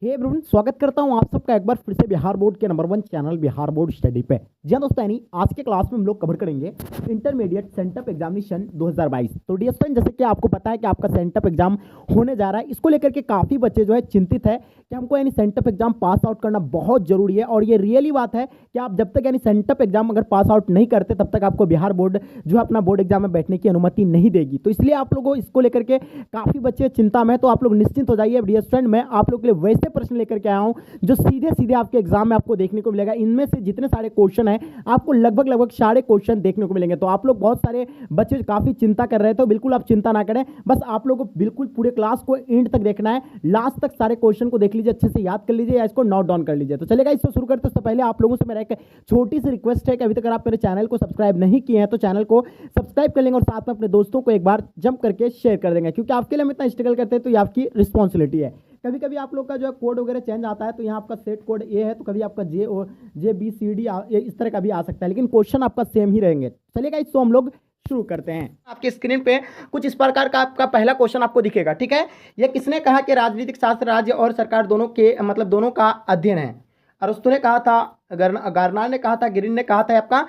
Hey everyone, स्वागत करता हूं आप सबका एक बार फिर से बिहार बोर्ड के number 1 channel Bihar board study पे। जी हाँ दोस्तों, यानी आज के क्लास में हम लोग कवर करेंगे इंटरमीडिएट सेंटअप एग्जामिनेशन 2022। तो डियर स्टूडेंट, जैसे कि आपको पता है कि आपका सेंटअप एग्जाम होने जा रहा है, इसको लेकर के काफ़ी बच्चे जो है चिंतित है कि हमको यानी सेंटअप एग्जाम पास आउट करना बहुत जरूरी है। और ये रियली बात है कि आप जब तक यानी सेंटअप एग्जाम अगर पास आउट नहीं करते तब तक आपको बिहार बोर्ड जो है अपना बोर्ड एग्जाम में बैठने की अनुमति नहीं देगी। तो इसलिए आप लोगों इसको लेकर के काफ़ी बच्चे चिंता में, तो आप लोग निश्चिंत हो जाइए। डियर स्टूडेंट, मैं आप लोग के लिए वैसे प्रश्न लेकर के आया हूं जो सीधे सीधे आपके एग्जाम में आपको देखने को मिलेगा। इनमें से जितने सारे क्वेश्चन हैं आपको लगभग सारे क्वेश्चन देखने को मिलेंगे। तो आप लोग बहुत सारे बच्चे काफी चिंता कर रहे थे, तो बिल्कुल आप चिंता ना करें। बस आप लोगों को बिल्कुल पूरे क्लास को एंड तक देखना है, लास्ट तक सारे क्वेश्चन को देख लीजिए, अच्छे से याद कर लीजिए या इसको नोट डाउन कर लीजिए। तो चलेगा, इसको शुरू करते उससे पहले आप लोगों से मेरा एक छोटी सी रिक्वेस्ट है कि अभी तक अगर आप मेरे चैनल को सब्सक्राइब नहीं किए हैं तो चैनल को सब्सक्राइब कर लेंगे और साथ में अपने दोस्तों को एक बार जंप करके शेयर कर देंगे, क्योंकि आपके लिए हम इतना स्ट्रगल करते हैं तो ये आपकी रिस्पॉन्सिबिलिटी है। कभी कभी आप लोग का जो है कोड वगैरह चेंज आता है, तो यहाँ आपका सेट कोड ए है तो कभी आपका JBCD इस तरह का भी आ सकता है, लेकिन क्वेश्चन आपका सेम ही रहेंगे। चलिएगा, इसको हम लोग शुरू करते हैं। आपके स्क्रीन पे कुछ इस प्रकार का आपका पहला क्वेश्चन आपको दिखेगा, ठीक है। यह किसने कहा कि राजनीतिक शास्त्र राज्य और सरकार दोनों के दोनों का अध्ययन है? अरस्तु ने कहा था, गार्नार ने कहा था, ग्रीन ने कहा था, आपका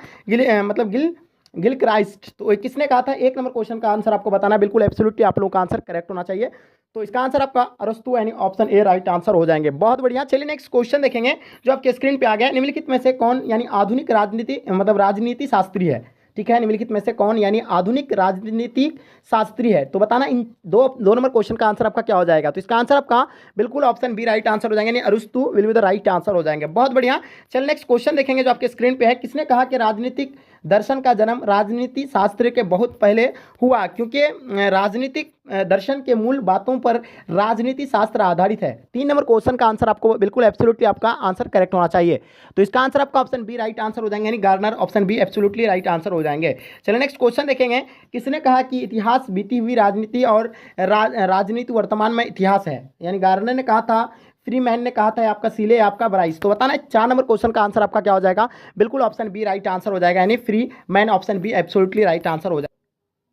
गिल क्राइस्ट। तो किसने कहा था? एक नंबर क्वेश्चन का आंसर आपको बताना, बिल्कुल एब्सोल्युटली आप लोगों का आंसर करेक्ट होना चाहिए। तो इसका आंसर आपका अरस्तु यानी ऑप्शन ए राइट आंसर हो जाएंगे। बहुत बढ़िया। चलिए नेक्स्ट क्वेश्चन देखेंगे जो आपके स्क्रीन पे आ गया। निम्नलिखित में से कौन यानी आधुनिक राजनीति शास्त्री है? ठीक है, निम्नलिखित में से कौन यानी आधुनिक राजनीतिक शास्त्री है? तो बताना इन दो नंबर क्वेश्चन का आंसर आपका क्या हो जाएगा। तो इसका आंसर आपका बिल्कुल ऑप्शन बी राइट आंसर हो जाएंगे, यानी अरस्तु will be the right answer हो जाएंगे। बहुत बढ़िया। चल नेक्स्ट क्वेश्चन देखेंगे जो आपके स्क्रीन पे है। किसने कहा कि राजनीतिक दर्शन का जन्म राजनीति शास्त्र के बहुत पहले हुआ? क्योंकि राजनीतिक दर्शन के मूल बातों पर राजनीति शास्त्र आधारित है। 3 नंबर क्वेश्चन का आंसर आपको बिल्कुल एब्सोल्युटली आपका आंसर करेक्ट होना चाहिए। तो इसका आंसर आपका ऑप्शन बी राइट आंसर हो जाएंगे, यानी Garner option be absolutely right answer हो जाएंगे। चलिए नेक्स्ट क्वेश्चन देखेंगे। किसने कहा कि इतिहास बीती हुई राजनीति और राजनीति वर्तमान में इतिहास है? यानी गार्नर ने कहा था, फ्री मैन ने कहा था, आपका सीले, आपका ब्राइस। तो बताना 4 नंबर क्वेश्चन का आंसर आपका क्या हो जाएगा। बिल्कुल ऑप्शन बी राइट आंसर हो जाएगा, यानी free man option be absolutely right answer हो जाएगा।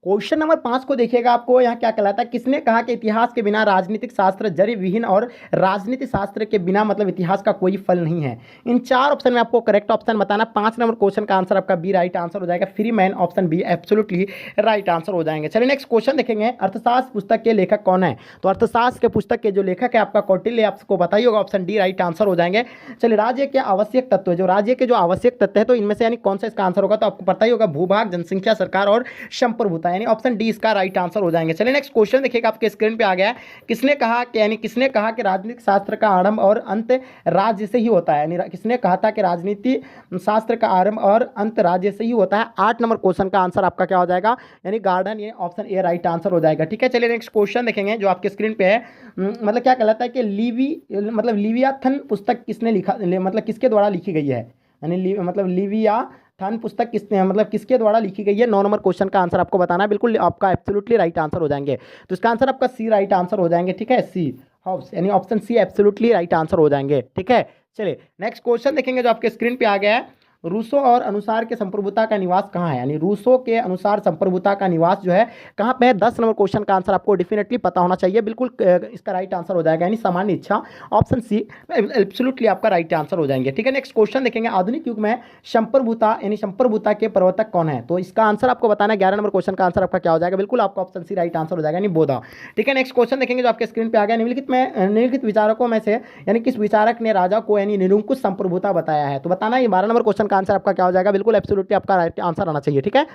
क्वेश्चन नंबर 5 को देखिएगा, आपको यहाँ क्या कहलाता है। किसने कहा कि इतिहास के बिना राजनीतिक शास्त्र जड़ विहीन और राजनीतिक शास्त्र के बिना इतिहास का कोई फल नहीं है? इन 4 ऑप्शन में आपको करेक्ट ऑप्शन बताना। 5 नंबर क्वेश्चन का आंसर आपका बी राइट आंसर हो जाएगा, free man option be absolutely right answer हो जाएंगे। चलिए नेक्स्ट क्वेश्चन देखेंगे। अर्थशास्त्र पुस्तक के लेखक कौन है? तो अर्थशास्त्र के पुस्तक के जो लेखक है आपका कौटिल्य, आपको बताइए होगा, ऑप्शन डी राइट आंसर हो जाएंगे। चलिए, राज्य के आवश्यक तत्व है, जो राज्य के जो आवश्यक तत्व है, तो इनमें से यानी कौन सा इसका आंसर होगा? तो आपको पता ही होगा, भूभाग, जनसंख्या, सरकार और संप्रभुता, यानी ऑप्शन डी इसका राइट आंसर हो जाएंगे। चलिए नेक्स्ट क्वेश्चन देखिएगा, आपके स्क्रीन पे आ गया है। किसने कहा कि राजनीतिक शास्त्र का आरंभ और अंत राज्य से ही होता है? यानी किसने कहा था कि राजनीति शास्त्र का आरंभ और अंत राज्य से ही होता है? 8 नंबर क्वेश्चन का आंसर आपका क्या हो जाएगा, यानी गार्डन, ये ऑप्शन ए राइट आंसर हो जाएगा। ठीक है, चलिए नेक्स्ट क्वेश्चन देखेंगे जो आपके स्क्रीन पे है। क्या कहलाता है कि लिवियाथन पुस्तक किसने लिखा, किसके द्वारा लिखी गई है? यानी लिवियाथन पुस्तक किसके द्वारा लिखी गई है? 9 नंबर क्वेश्चन का आंसर आपको बताना है, बिल्कुल आपका एब्सोल्युटली राइट आंसर हो जाएंगे। तो इसका आंसर आपका सी राइट आंसर हो जाएंगे। ठीक है, सी हॉब्स, यानी option C absolutely right answer हो जाएंगे। ठीक है, चलिए नेक्स्ट क्वेश्चन देखेंगे जो आपके स्क्रीन पे आ गया है। रूसो और अनुसार के संप्रभुता का निवास कहाँ है? यानी रूसो के अनुसार संप्रभुता का निवास जो है कहाँ पे है? 10 नंबर क्वेश्चन का आंसर आपको डेफिनेटली पता होना चाहिए, बिल्कुल इसका राइट आंसर हो जाएगा, यानी सामान्य इच्छा, ऑप्शन सी एब्सोल्युटली आपका राइट आंसर हो जाएंगे। ठीक है, नेक्स्ट क्वेश्चन देखेंगे। आधुनिक युग में संप्रभुता यानी संप्रभुता के प्रवर्तक कौन है? तो इसका आंसर आपको बताना है। 11 नंबर क्वेश्चन का आंसर आपका क्या हो जाएगा? बिल्कुल आपका ऑप्शन सी राइट आंसर हो जाएगा, यानी बोधा। ठीक है, नेक्स्ट क्वेश्चन देखेंगे जो आपके स्क्रीन पे आ गया। निम्नलिखित विचारकों में से यानी किस विचारक ने राजा को यानी निरंकुश संप्रभुता बताया है? तो बताना, ये 12 नंबर क्वेश्वन का आंसर आपका क्या हो जाएगा? बिल्कुल एब्सोल्युटली आपका राइट आंसर आना चाहिए। ठीक है,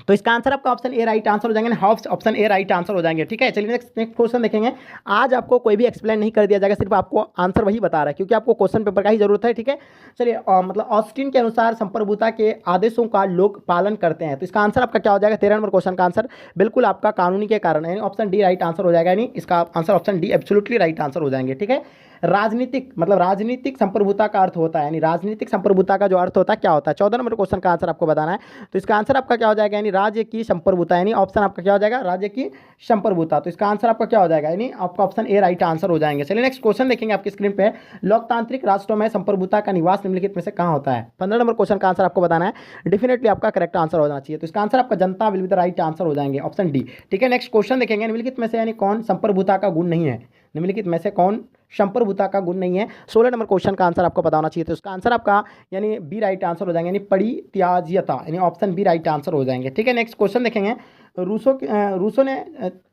तो इसका आंसर आपका ऑप्शन ए राइट आंसर हो जाएंगे, Hobbes option A right answer हो जाएंगे। ठीक है, चलिए नेक्स्ट क्वेश्चन देखेंगे। आज आपको कोई भी एक्सप्लेन नहीं कर दिया जाएगा, सिर्फ आपको आंसर वही बता रहा है, क्योंकि आपको क्वेश्चन पेपर का ही जरूरत है। ठीक है, चलिए ऑस्टिन के अनुसार संप्रभुता के आदेशों का लोग पालन करते हैं? तो इसका आंसर आपका क्या हो जाएगा? 13 नंबर क्वेश्चन का आंसर बिल्कुल आपका कानूनी के कारण, यानी ऑप्शन डी राइट आंसर हो जाएगा, यानी इसका answer option D absolutely right answer हो जाएंगे। ठीक है, राजनीतिक संप्रभुता का अर्थ होता है, यानी राजनीतिक संप्रभुता का जो अर्थ होता है क्या होता है? 14 नंबर क्वेश्चन का आंसर आपको बताना है। तो इसका आंसर आपका क्या हो जाएगा? यानी राज्य की संप्रभुता, यानी ऑप्शन आपका क्या हो जाएगा? राज्य की संप्रभुता। तो इसका आंसर आपका क्या हो जाएगा? यानी आपका ऑप्शन ए राइट आंसर हो जाएंगे। चलिए नेक्स्ट क्वेश्चन देखेंगे आपकी स्क्रीन पे। लोकतांत्रिक राष्ट्रों में संप्रभुता का निवास निम्नलिखित में से कहाँ होता है? 15 नंबर क्वेश्चन का आंसर आपको बताना है, डेफिनेटली आपका करेक्ट आंसर होना चाहिए। तो इसका आंसर आपका जनता will be the right answer हो जाएंगे, ऑप्शन डी। ठीक है, नेक्स्ट क्वेश्चन देखेंगे। निम्नलिखित में से यानी कौन संप्रभुता का गुण नहीं है? निम्नलिखित में से कौन संप्रभुता का गुण नहीं है? 16 नंबर क्वेश्चन का आंसर आपको पता होना चाहिए। तो इसका आंसर आपका यानी बी राइट आंसर हो जाएंगे, यानी परित्याज्यता, यानी ऑप्शन बी राइट आंसर हो जाएंगे। ठीक है, नेक्स्ट क्वेश्चन देखेंगे। रूसो ने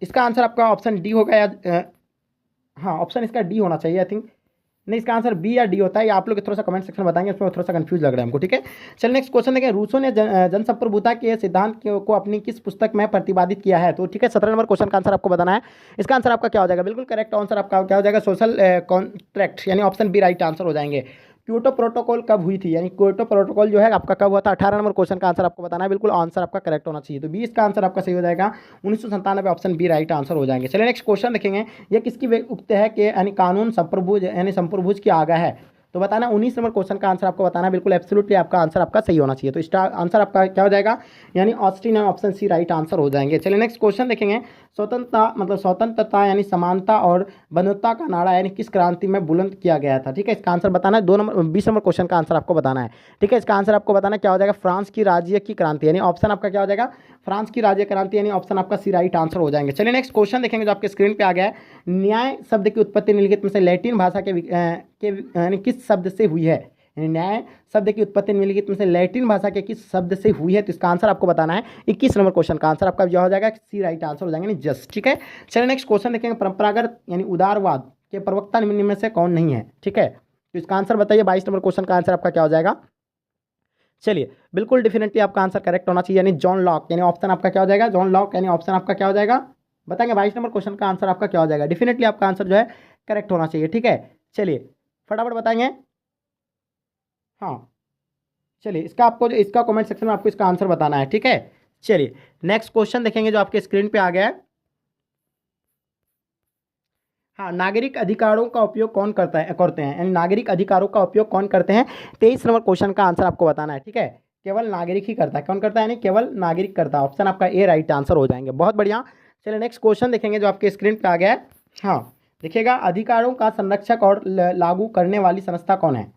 इसका आंसर आपका ऑप्शन डी होगा या हाँ, ऑप्शन इसका डी होना चाहिए आई थिंक। नहीं, इसका आंसर बी या डी होता है, या आप लोग थोड़ा सा कमेंट सेक्शन में बताएंगे, इसमें थोड़ा सा कंफ्यूज लग रहा है हमको। ठीक है, चलिए नेक्स्ट क्वेश्चन देखें। रूसो ने जनसंप्रभुता के सिद्धांत को अपनी किस पुस्तक में प्रतिपादित किया है? तो ठीक है, 17 नंबर क्वेश्चन का आंसर आपको बताना है। इसका आंसर आपका क्या हो जाएगा? बिल्कुल करेक्ट आंसर आपका क्या हो जाएगा? सोशल कॉन्ट्रैक्ट, यानी ऑप्शन बी राइट आंसर हो जाएंगे। क्योटो प्रोटोकॉल कब हुई थी? यानी क्योटो प्रोटोकॉल जो है आपका कब हुआ था? 18 नंबर क्वेश्चन का आंसर आपको बताना है। बिल्कुल आंसर आपका करेक्ट होना चाहिए। तो 20 का आंसर आपका सही हो जाएगा, 1997, ऑप्शन बी राइट आंसर हो जाएंगे। चलिए नेक्स्ट क्वेश्चन देखेंगे। यह किसकी उक्ति है कि यानी कानून संप्रभुज यानी संप्रभुज की आगा है? तो बताना 19 नंबर क्वेश्चन का आंसर आपको बताना है। बिल्कुल एब्सोल्युटली आपका आंसर आपका सही होना चाहिए। तो इसका आंसर आपका क्या हो जाएगा? यानी Austin, option C right answer हो जाएंगे। चलिए नेक्स्ट क्वेश्चन देखेंगे। स्वतंत्रता यानी समानता और बंधुता का नारा यानी किस क्रांति में बुलंद किया गया था? ठीक है, इसका आंसर बताना है। 20 नंबर क्वेश्चन का आंसर आपको बताना है। ठीक है, इसका आंसर आपको बताना क्या हो जाएगा? फ्रांस की राज्य की क्रांति, यानी ऑप्शन आपका क्या हो जाएगा? फ्रांस की राज्य क्रांति, यानी ऑप्शन आपका सी राइट आंसर हो जाएंगे। चलिए नेक्स्ट क्वेश्चन देखेंगे जो आपके स्क्रीन पे आ गया है। न्याय शब्द की उत्पत्ति निम्नलिखित में से लैटिन भाषा के यानी किस शब्द से हुई है? न्याय शब्द की उत्पत्ति निम्नलिखित में से लैटिन भाषा के किस शब्द से हुई है? तो इसका आंसर आपको बताना है। 21 नंबर क्वेश्चन का आंसर आपका जो हो जाएगा सी राइट आंसर हो जाएंगे, यानी जस्ट। ठीक है, चलिए नेक्स्ट क्वेश्चन देखेंगे। परंपरागत यानी उदारवाद के प्रवक्ता निम्न में से कौन नहीं है? ठीक है, तो इसका आंसर बताइए। 22 नंबर क्वेश्चन का आंसर आपका क्या हो जाएगा? चलिए, बिल्कुल डेफिनेटली आपका आंसर करेक्ट होना चाहिए, यानी जॉन लॉक, यानी ऑप्शन आपका क्या हो जाएगा? जॉन लॉक, यानी ऑप्शन आपका क्या हो जाएगा? बताएंगे 22 नंबर क्वेश्चन का आंसर आपका क्या हो जाएगा? डेफिनेटली आपका आंसर जो है करेक्ट होना चाहिए। ठीक है, चलिए फटाफट बताएंगे। हाँ, चलिए इसका आपको जो इसका कमेंट सेक्शन में आपको इसका आंसर बताना है। ठीक है, चलिए नेक्स्ट क्वेश्चन देखेंगे जो आपके स्क्रीन पे आ गया है। हाँ, नागरिक अधिकारों का उपयोग कौन करते हैं, यानी नागरिक अधिकारों का उपयोग कौन करते हैं? 23 नंबर क्वेश्चन का आंसर आपको बताना है। ठीक है, केवल नागरिक ही करता है। कौन करता है? यानी केवल नागरिक करता है। ऑप्शन आपका ए राइट आंसर हो जाएंगे। बहुत बढ़िया। चलिए नेक्स्ट क्वेश्चन देखेंगे जो आपके स्क्रीन पे आ गया है। हाँ, देखिएगा, अधिकारों का संरक्षक और लागू करने वाली संस्था कौन है?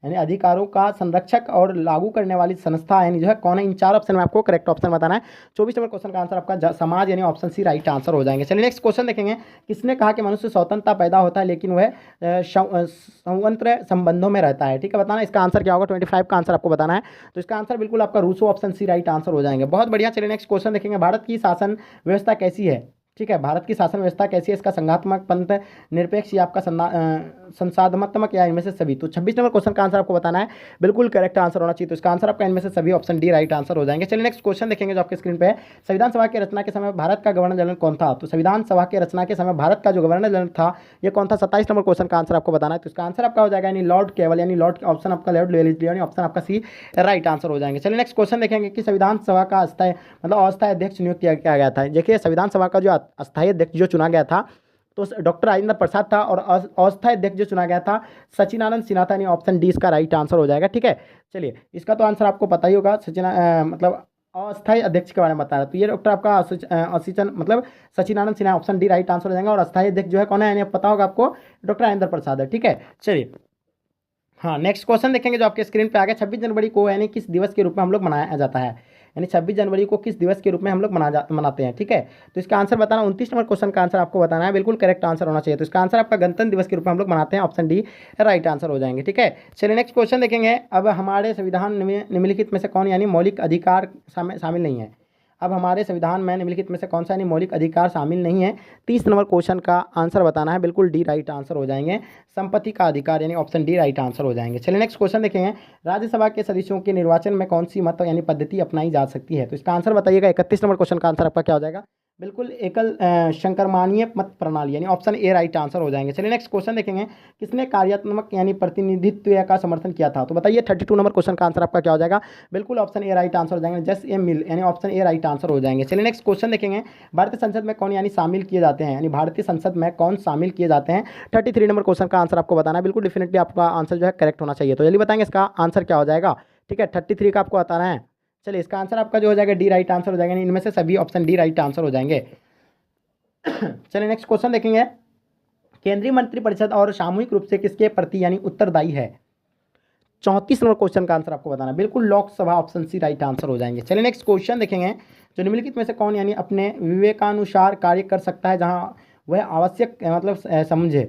यानी अधिकारों का संरक्षक और लागू करने वाली संस्था यानी जो है कौन है? इन चार ऑप्शन में आपको करेक्ट ऑप्शन बताना है। 24 नंबर क्वेश्चन का आंसर आपका समाज, यानी ऑप्शन सी राइट आंसर हो जाएंगे। चलिए नेक्स्ट क्वेश्चन देखेंगे। किसने कहा कि मनुष्य स्वतंत्रता पैदा होता है लेकिन वह संवंत्र संबंधों में रहता है? ठीक है, बताना इसका आंसर क्या होगा? 25 का आंसर आपको बताना है। तो इसका आंसर बिल्कुल आपका Rousseau, option C right answer हो जाएंगे। बहुत बढ़िया। चलिए नेक्स्ट क्वेश्चन देखेंगे। भारत की शासन व्यवस्था कैसी है? ठीक है, भारत की शासन व्यवस्था कैसी है? इसका संघात्मक, पंथ निरपेक्ष या आपका संसाधनात्मक या इनमें से सभी? तो 26 नंबर क्वेश्चन का आंसर आपको बताना है। बिल्कुल करेक्ट आंसर होना चाहिए। तो इसका आंसर आपका इनमें से सभी, ऑप्शन डी राइट आंसर हो जाएंगे। चलिए नेक्स्ट क्वेश्चन देखेंगे जो आपके स्क्रीन पे है। संविधान सभा की रचना के समय भारत का गवर्नर जनरल कौन था? तो संविधान सभा के रचना के समय भारत का जो गवर्नर जनरल था ये कौन था? 27 नंबर क्वेश्चन का आंसर आपको बताना है। तो इसका आंसर आपका हो जाएगा यानी लॉर्ड केवल, यानी लॉर्ड, ऑप्शन आपका लॉर्ड वेलेस्ली, यानी ऑप्शन आपका सी राइट आंसर हो जाएंगे। चलिए नेक्स्ट क्वेश्चन देखेंगे कि संविधान सभा का अस्थायी मतलब अस्थायी अध्यक्ष नियुक्त किया गया था। देखिए, संविधान सभा का जो अस्थायी अध्यक्ष जो चुना गया था तो डॉक्टर राजेंद्र प्रसाद था, और अस्थायी अध्यक्ष जो चुना गया था सचिनानंद सिन्हा था, यानी ऑप्शन डी इसका राइट आंसर हो जाएगा। ठीक है, चलिए इसका तो आंसर आपको पता ही होगा। मतलब अस्थायी अध्यक्ष के बारे में बता रहा है। तो ये डॉक्टर आपका मतलब Sachchidanand Sinha, option D right answer हो जाएगा। और अस्थायी अध्यक्ष जो है कौन है, यानी पता होगा आपको, डॉक्टर राजेंद्र प्रसाद है। ठीक है, चलिए हाँ, नेक्स्ट क्वेश्चन देखेंगे जो आपके स्क्रीन पे आ गया। 26 जनवरी को यानी किस दिवस के रूप में हम लोग मनाया जाता है? यानी 26 जनवरी को किस दिवस के रूप में हम लोग मनाते हैं? ठीक है, तो इसका आंसर बताना। 29 नंबर क्वेश्चन का आंसर आपको बताना है। बिल्कुल करेक्ट आंसर होना चाहिए। तो इसका आंसर आपका गणतंत्र दिवस के रूप में हम लोग मनाते हैं, ऑप्शन डी राइट आंसर हो जाएंगे। ठीक है, चलिए नेक्स्ट क्वेश्चन देखेंगे। अब हमारे संविधान में निम्नलिखित में से कौन यानी मौलिक अधिकार शामिल नहीं है? अब हमारे संविधान में निम्नलिखित में से कौन सा यानी मौलिक अधिकार शामिल नहीं है? 30 नंबर क्वेश्चन का आंसर बताना है। बिल्कुल डी राइट आंसर हो जाएंगे। संपत्ति का अधिकार, यानी ऑप्शन डी राइट आंसर हो जाएंगे। चलिए नेक्स्ट क्वेश्चन देखेंगे। राज्यसभा के सदस्यों के निर्वाचन में कौन सी मत यानी पद्धति अपनाई जा सकती है? तो इसका आंसर बताइएगा। 31 नंबर क्वेश्चन का आंसर आपका क्या हो जाएगा? बिल्कुल एकल संक्रमणीय मत प्रणाली, यानी ऑप्शन ए राइट आंसर हो जाएंगे। चलिए नेक्स्ट क्वेश्चन देखेंगे। किसने कार्यात्मक यानी प्रतिनिधित्व का समर्थन किया था? तो बताइए 32 नंबर क्वेश्चन का आंसर आपका क्या हो जाएगा? बिल्कुल ऑप्शन ए राइट आंसर हो जाएंगे। जस्ट ए मिल, यानी ऑप्शन ए राइट आंसर हो जाएंगे। चलिए नेक्स्ट क्वेश्चन देखेंगे। भारतीय संसद में कौन यानी शामिल किए जाते हैं? यानी भारतीय संसद में कौन शामिल किए जाते हैं? 33 नंबर क्वेश्चन का आंसर आपको बताना है। बिल्कुल डेफिनेटली आपका आंसर जो है करेक्ट होना चाहिए। तो जल्दी बताएंगे इसका आंसर क्या हो जाएगा? ठीक है, 33 का आपको बताना है। चलिए इसका आंसर आपका जो हो जाएगा डी राइट आंसर हो जाएगा, इनमें से सभी ऑप्शन डी राइट आंसर हो जाएंगे। चलिए नेक्स्ट क्वेश्चन देखेंगे। केंद्रीय मंत्रिपरिषद और सामूहिक रूप से किसके प्रति यानी उत्तरदायी है? 34 नंबर क्वेश्चन का आंसर आपको बताना है। बिल्कुल Lok Sabha, option C right answer हो जाएंगे। चलिए नेक्स्ट क्वेश्चन देखेंगे। जो निम्नलिखित में से कौन यानी अपने विवेकानुसार कार्य कर सकता है जहां वह आवश्यक मतलब समझे।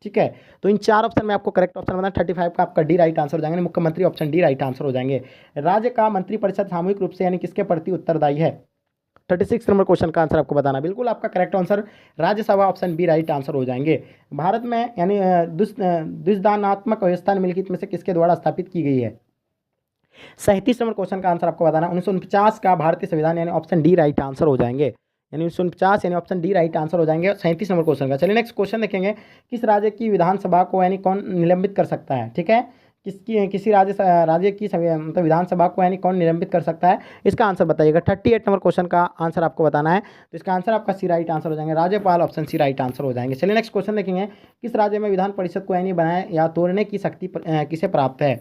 ठीक है, तो इन 4 ऑप्शन में आपको करेक्ट ऑप्शन बताना 35 का आपका डी राइट आंसर हो जाएंगे। मुख्यमंत्री ऑप्शन डी राइट आंसर हो जाएंगे। राज्य का मंत्रिपरिषद सामूहिक रूप से यानी किसके प्रति उत्तरदायी है? 36 नंबर क्वेश्चन का आंसर आपको बताना। बिल्कुल आपका correct answer Rajya Sabha option B right answer हो जाएंगे। भारत में यानी द्विसंदात्मक व्यवस्था निम्नलिखित में से किसके द्वारा स्थापित की गई है? 37 नंबर क्वेश्चन का आंसर आपको बताना। 1949 का भारतीय संविधान यानी ऑप्शन डी राइट आंसर हो जाएंगे। यानी 1949 यानी ऑप्शन डी राइट आंसर हो जाएंगे 37 नंबर क्वेश्चन का। चलिए नेक्स्ट क्वेश्चन देखेंगे। किस राज्य की विधानसभा को यानी कौन निलंबित कर सकता है? ठीक है, किसी राज्य की मतलब विधानसभा को यानी कौन निलंबित कर सकता है, इसका आंसर बताइएगा। 38 नंबर क्वेश्चन का आंसर आपको बताना है, तो इसका आंसर आपका सी राइट आंसर हो जाएंगे। राज्यपाल ऑप्शन सी राइट आंसर हो जाएंगे। चलिए नेक्स्ट क्वेश्चन देखेंगे। किस राज्य में विधान परिषद को यानी बनाए या तोड़ने की शक्ति किसे प्राप्त है?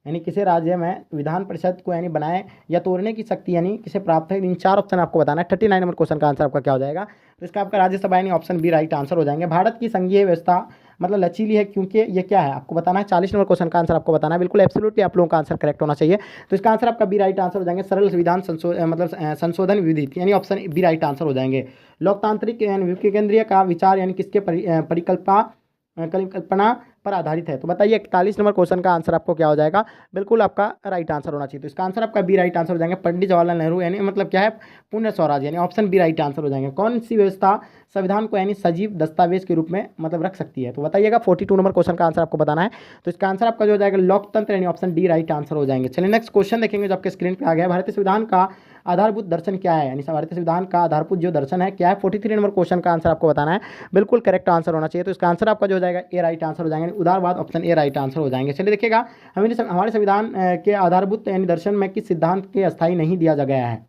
यानी किसी राज्य में विधान परिषद को यानी बनाए या तोड़ने की शक्ति यानी किसे प्राप्त है? इन 4 ऑप्शन आपको बताना है। 39 नंबर क्वेश्चन का आंसर आपका क्या हो जाएगा? तो इसका आपका राज्यसभा यानी ऑप्शन बी राइट आंसर हो जाएंगे। भारत की संघीय व्यवस्था मतलब लचीली है क्योंकि ये क्या है आपको बताना है। 40 नंबर क्वेश्चन का आंसर आपको बताना है। बिल्कुल एब्सोल्युटली आप लोगों का आंसर करेक्ट होना चाहिए। तो इसका आंसर आपका बी राइट आंसर हो जाएंगे। सरल संविधान संशोधन विधि यानी ऑप्शन बी राइट आंसर हो जाएंगे। लोकतांत्रिक यानी केंद्रीय का विचार यानी किसके परिकल्पना पर आधारित है? तो बताइए 41 नंबर क्वेश्चन का आंसर आपको क्या हो जाएगा? बिल्कुल आपका राइट आंसर होना चाहिए। तो इसका आंसर आपका बी राइट आंसर हो जाएंगे। पंडित जवाहरलाल नेहरू यानी मतलब क्या है? पूर्ण स्वराज यानी ऑप्शन बी राइट आंसर हो जाएंगे। कौन सी व्यवस्था संविधान को यानी सजीव दस्तावेज के रूप में मतलब रख सकती है? तो बताइएगा 42 नंबर क्वेश्चन का आंसर आपको बताना है। तो इसका आंसर आपका जो हो जाएगा लोकतंत्र यानी ऑप्शन डी राइट आंसर हो जाएंगे। चलिए नेक्स्ट क्वेश्चन देखेंगे जो आपके स्क्रीन पे आ गया है। भारतीय संविधान का आधारभूत दर्शन क्या है? यानी भारतीय संविधान का आधारभूत जो दर्शन है क्या है? 43 नंबर क्वेश्चन का आंसर आपको बताना है। बिल्कुल करेक्ट आंसर होना चाहिए। तो इसका आंसर आपका जो हो जाएगा ए राइट आंसर हो जाएंगे। उदारवाद ऑप्शन ए राइट आंसर हो जाएंगे। चलिए देखिएगा हमारे संविधान के आधारभूत यानी दर्शन में किस सिद्धांत के अस्थायी नहीं दिया गया है?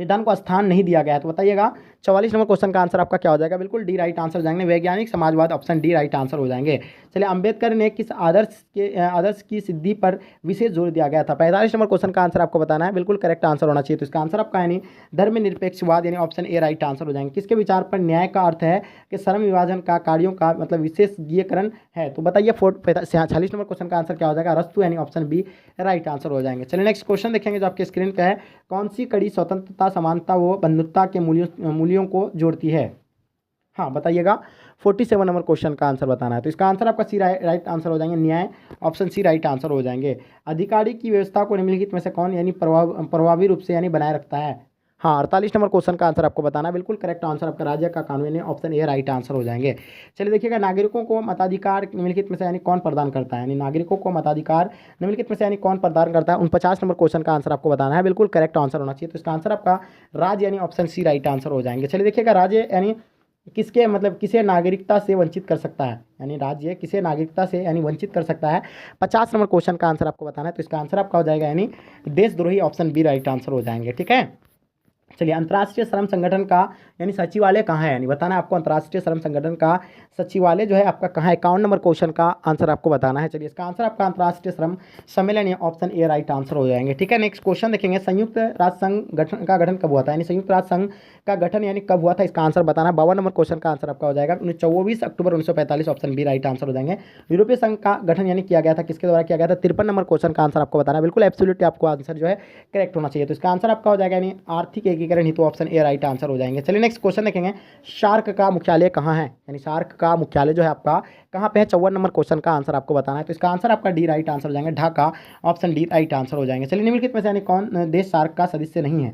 सिद्धांत को स्थान नहीं दिया गया है। तो बताइएगा 44 नंबर क्वेश्चन का आंसर आपका क्या हो जाएगा? बिल्कुल डी राइट आंसर हो जाएंगे। वैज्ञानिक समाजवाद ऑप्शन डी राइट आंसर हो जाएंगे। चलिए अंबेडकर ने किस आदर्श की सिद्धि पर विशेष जोर दिया गया था? 45 नंबर क्वेश्चन का आंसर आपको बताना है। बिल्कुल करेक्ट आंसर होना चाहिए। तो इसका आंसर आपका यानी धर्मनिरपेक्षवाद यानी ऑप्शन ए राइट आंसर हो जाएंगे। किसके विचार पर न्याय का अर्थ है कि श्रम विभाजन का कार्यों का मतलब विशेषज्ञीकरण है? तो बताइए 46 नंबर क्वेश्चन का आंसर क्या हो जाएगा? अरस्तु यानी ऑप्शन बी राइट आंसर हो जाएंगे। चलिए नेक्स्ट क्वेश्चन देखेंगे जो आपके स्क्रीन पे है। कौन सी कड़ी स्वतंत्रता समानता व बंधुत्ता के मूल्यों को जोड़ती है? हाँ बताइएगा 47 नंबर क्वेश्चन का आंसर बताना है। तो इसका आंसर आपका सी राइट आंसर हो जाएंगे। न्याय ऑप्शन सी राइट आंसर हो जाएंगे। अधिकारी की व्यवस्था को निम्नलिखित में से कौन यानी प्रभावी रूप से यानी बनाए रखता है? हाँ 48 नंबर क्वेश्चन का आंसर आपको बताना है। बिल्कुल करेक्ट आंसर आपका राज्य का कानून यानी ऑप्शन ए राइट आंसर हो जाएंगे। चलिए देखिएगा नागरिकों को मताधिकार निम्नलिखित में से यानी कौन प्रदान करता है? यानी नागरिकों को मताधिकार निम्नलिखित में से यानी कौन प्रदान करता है? 49 नंबर क्वेश्चन का आंसर आपको बताना है। बिल्कुल करेक्ट आंसर होना चाहिए। तो इसका आंसर आपका राज्य यानी ऑप्शन सी राइट आंसर हो जाएंगे। चलिए देखिएगा राज्य यानी किसके मतलब किसे नागरिकता से वंचित कर सकता है? यानी राज्य किसे नागरिकता से यानी वंचित कर सकता है? 50 नंबर क्वेश्चन का आंसर आपको बताना है। तो इसका आंसर आपका हो जाएगा यानी देशद्रोही ऑप्शन बी राइट आंसर हो जाएंगे। ठीक है, चलिए अंतर्राष्ट्रीय श्रम संगठन का यानी सचिवालय कहाँ है? यानी बताना है आपको अंतर्राष्ट्रीय श्रम संगठन का सचिवालय जो है आपका कहाँ है? 51 नंबर क्वेश्चन का आंसर आपको बताना है। चलिए इसका आंसर आपका अंतर्राष्ट्रीय श्रम सम्मेलन या ऑप्शन ए राइट आंसर हो जाएंगे। ठीक है, नेक्स्ट क्वेश्चन देखेंगे। संयुक्त राष्ट्र संघ का गठन कब हुआ था? यानी संयुक्त राष्ट्र संघ का गठन यानी कब हुआ था? इसका आंसर बताना है। 52 नंबर क्वेश्चन का आंसर आपका हो जाएगा 24 अक्टूबर 1945 ऑप्शन बी राइट आंसर हो जाएंगे। यूरोपीय संघ का गठन यानी किया गया था किसके द्वारा किया गया था? 53 नंबर क्वेश्चन का आंसर आपको बताना है। बिल्कुल एब्सोल्युटली आपको आंसर जो है करेक्ट होना चाहिए। तो इसका आंसर आपका हो जाएगा यानी आर्थिक एकीकरण हेतु ऑप्शन ए राइट आंसर हो जाएंगे। चलिए नेक्स्ट क्वेश्चन देखेंगे। सार्क का मुख्यालय कहाँ है? यानी सार्क का मुख्यालय जो है आपका कहाँ पे है? 54 नंबर क्वेश्चन का आंसर आपको बताना है। तो इसका आंसर आपका डी राइट आंसर हो जाएंगे। Dhaka option D right answer हो जाएंगे। चलिए निम्नलिखित में से यानी कौन देश सार्क का सदस्य नहीं है?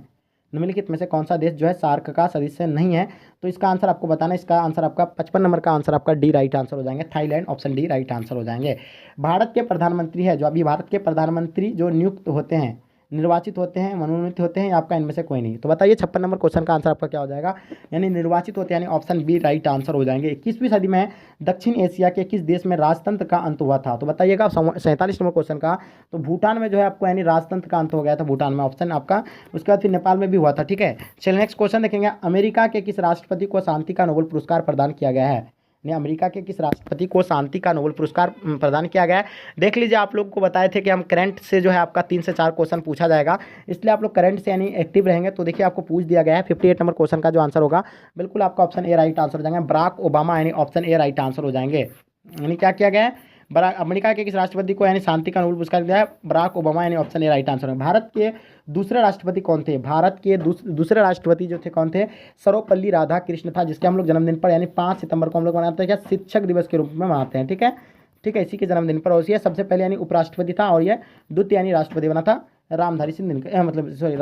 निम्नलिखित में से कौन सा देश जो है सार्क का सदस्य नहीं है? तो इसका आंसर आपको बताना है। इसका आंसर आपका 55 नंबर का आंसर आपका डी राइट आंसर हो जाएंगे। Thailand option D right answer हो जाएंगे। भारत के प्रधानमंत्री है जो अभी भारत के प्रधानमंत्री जो नियुक्त होते हैं निर्वाचित होते हैं मनोनीत होते हैं आपका इनमें से कोई नहीं? तो बताइए 56 नंबर क्वेश्चन का आंसर आपका क्या हो जाएगा? यानी निर्वाचित होते हैं यानी ऑप्शन बी राइट आंसर हो जाएंगे। 21वीं सदी में दक्षिण एशिया के किस देश में राजतंत्र का अंत हुआ था? तो बताइएगा 47 नंबर क्वेश्चन का। तो भूटान में जो है आपको यानी राजतंत्र का अंत हो गया था भूटान में ऑप्शन आपका। उसके बाद फिर नेपाल में भी हुआ था। ठीक है, चलिए नेक्स्ट क्वेश्चन देखेंगे। अमेरिका के किस राष्ट्रपति को शांति का नोबेल पुरस्कार प्रदान किया गया है? ने अमेरिका के किस राष्ट्रपति को शांति का नोबेल पुरस्कार प्रदान किया गया है? देख लीजिए आप लोग को बताए थे कि हम करंट से जो है आपका 3 से 4 क्वेश्चन पूछा जाएगा, इसलिए आप लोग करंट से यानी एक्टिव रहेंगे। तो देखिए आपको पूछ दिया गया है 58 नंबर क्वेश्चन का जो आंसर होगा बिल्कुल आपका ऑप्शन ए राइट आंसर हो जाएंगे। बराक ओबामा यानी ऑप्शन ए राइट आंसर हो जाएंगे। यानी क्या किया गया है? अमेरिका के किस राष्ट्रपति को यानी शांति का नोबेल पुरस्कार दिया है? बराक ओबामा, यानी ऑप्शन ए राइट आंसर है। भारत के दूसरे राष्ट्रपति कौन थे? भारत के दूसरे राष्ट्रपति जो थे कौन थे? सर्वपल्ली राधाकृष्ण था, जिसके हम लोग जन्मदिन पर यानी 5 सितंबर को हम लोग मनाते हैं क्या? शिक्षक दिवस के रूप में मनाते हैं। ठीक है, ठीक है, इसी के जन्मदिन पर। और ये सबसे पहले यानी उपराष्ट्रपति था और ये द्वितीय यानी राष्ट्रपति बना था रामधारी सिंह दिनकर, मतलब सॉरी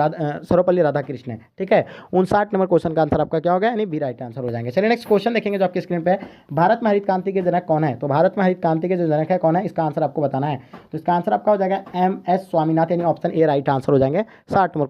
सर्वपल्ली राधाकृष्ण है। ठीक है, 59 नंबर क्वेश्चन का आंसर आपका क्या होगा? यानी बी राइट आंसर हो जाएंगे। चलिए नेक्स्ट क्वेश्चन देखेंगे जो आपकी स्क्रीन पे है। भारत में हरित क्रांति के जनक कौन है? तो भारत में हरित क्रांति के जो जनक है कौन है, इसका आंसर आपको बताना है। तो इसका आंसर आपका हो जाएगा MS स्वामीनाथन, यानी ऑप्शन ए राइट आंसर हो जाएंगे। 60 नंबर